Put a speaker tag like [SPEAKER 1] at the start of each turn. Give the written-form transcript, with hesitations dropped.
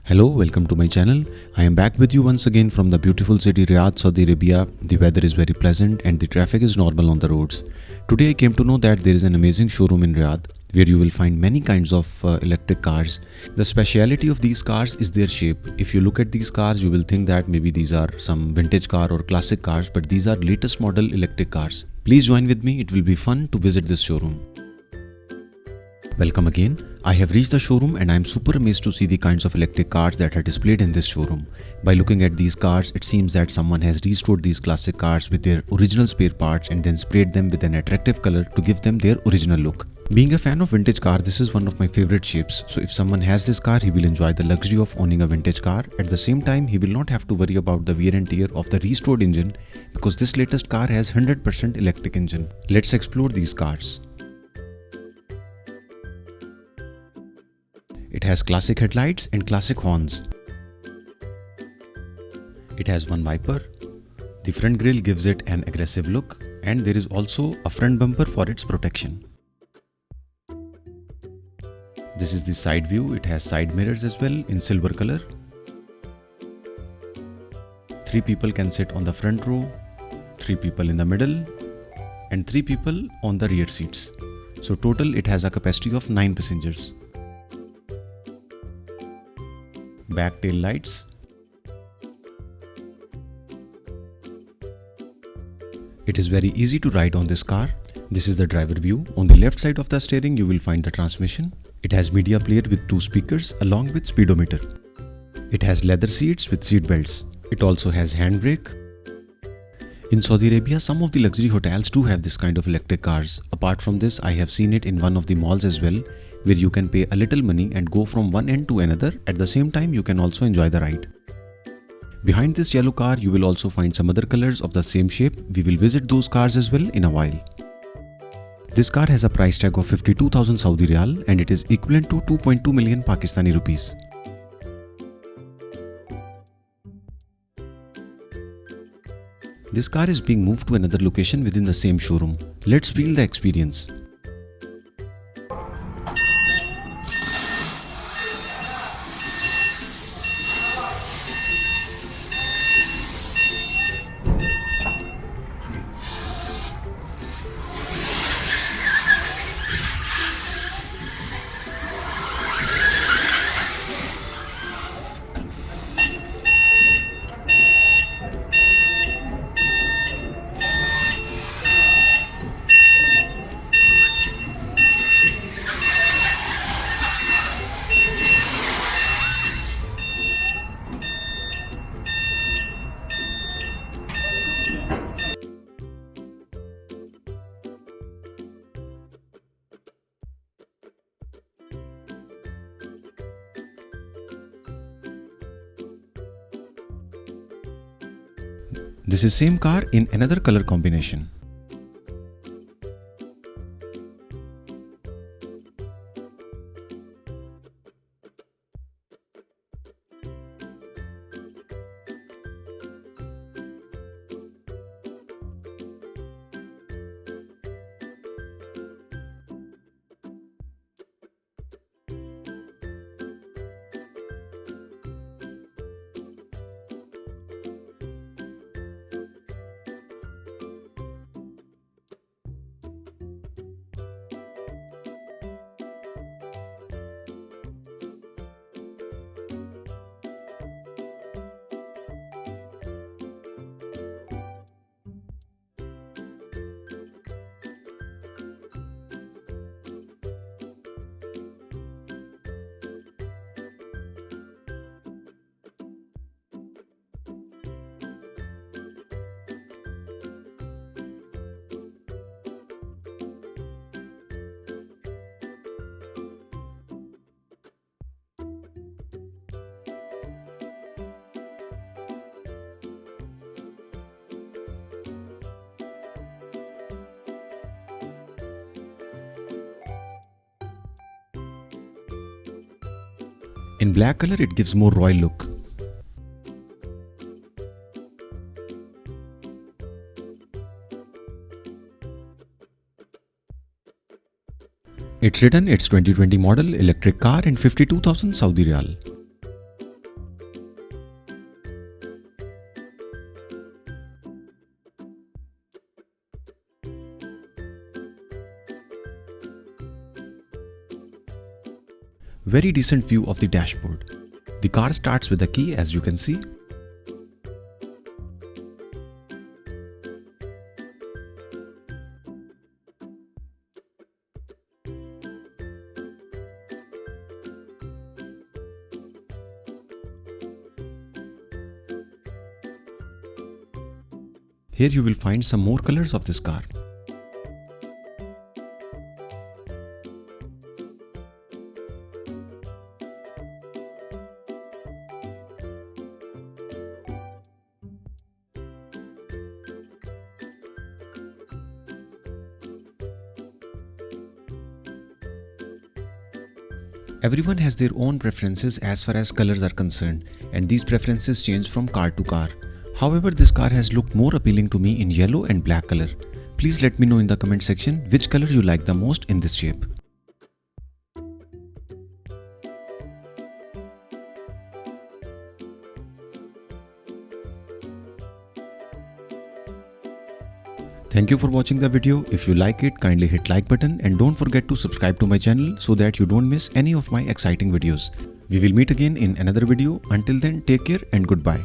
[SPEAKER 1] Hello, welcome to my channel. I am back with you once again from the beautiful city Riyadh, Saudi Arabia. The weather is very pleasant and the traffic is normal on the roads. Today I came to know that there is an amazing showroom in Riyadh where you will find many kinds of electric cars. The speciality of these cars is their shape. If you look at these cars, you will think that maybe these are some vintage car or classic cars, but these are latest model electric cars. Please join with me, it will be fun to visit this showroom. Welcome again. I have reached the showroom and I am super amazed to see the kinds of electric cars that are displayed in this showroom. By looking at these cars, it seems that someone has restored these classic cars with their original spare parts and then sprayed them with an attractive color to give them their original look. Being a fan of vintage car, this is one of my favorite shapes. So if someone has this car, he will enjoy the luxury of owning a vintage car. At the same time, he will not have to worry about the wear and tear of the restored engine because this latest car has 100% electric engine. Let's explore these cars. It has classic headlights and classic horns. It has one wiper. The front grille gives it an aggressive look, and there is also a front bumper for its protection. This is the side view. It has side mirrors as well in silver color. 3 people can sit on the front row, 3 people in the middle, and 3 people on the rear seats. So total it has a capacity of 9 passengers. Back tail lights. It is very easy to ride on this car. This is the driver view. On the left side of the steering you will find the transmission. It has media player with 2 speakers along with speedometer. It has leather seats with seat belts. It also has handbrake. In Saudi Arabia, some of the luxury hotels do have this kind of electric cars. Apart from this, I have seen it in one of the malls as well, where you can pay a little money and go from one end to another. At the same time, you can also enjoy the ride. Behind this yellow car, you will also find some other colors of the same shape. We will visit those cars as well in a while. This car has a price tag of 52,000 Saudi Riyal and it is equivalent to 2.2 million Pakistani rupees. This car is being moved to another location within the same showroom. Let's feel the experience. This is same car in another color combination. In black color, it gives more royal look. It's written it's 2020 model electric car and 52,000 Saudi Riyal. Very decent view of the dashboard. The car starts with a key, as you can see. Here you will find some more colors of this car. Everyone has their own preferences as far as colors are concerned, and these preferences change from car to car. However, this car has looked more appealing to me in yellow and black color. Please let me know in the comment section which color you like the most in this shape. Thank you for watching the video. If you like it, kindly hit like button and don't forget to subscribe to my channel so that you don't miss any of my exciting videos. We will meet again in another video. Until then, take care and goodbye.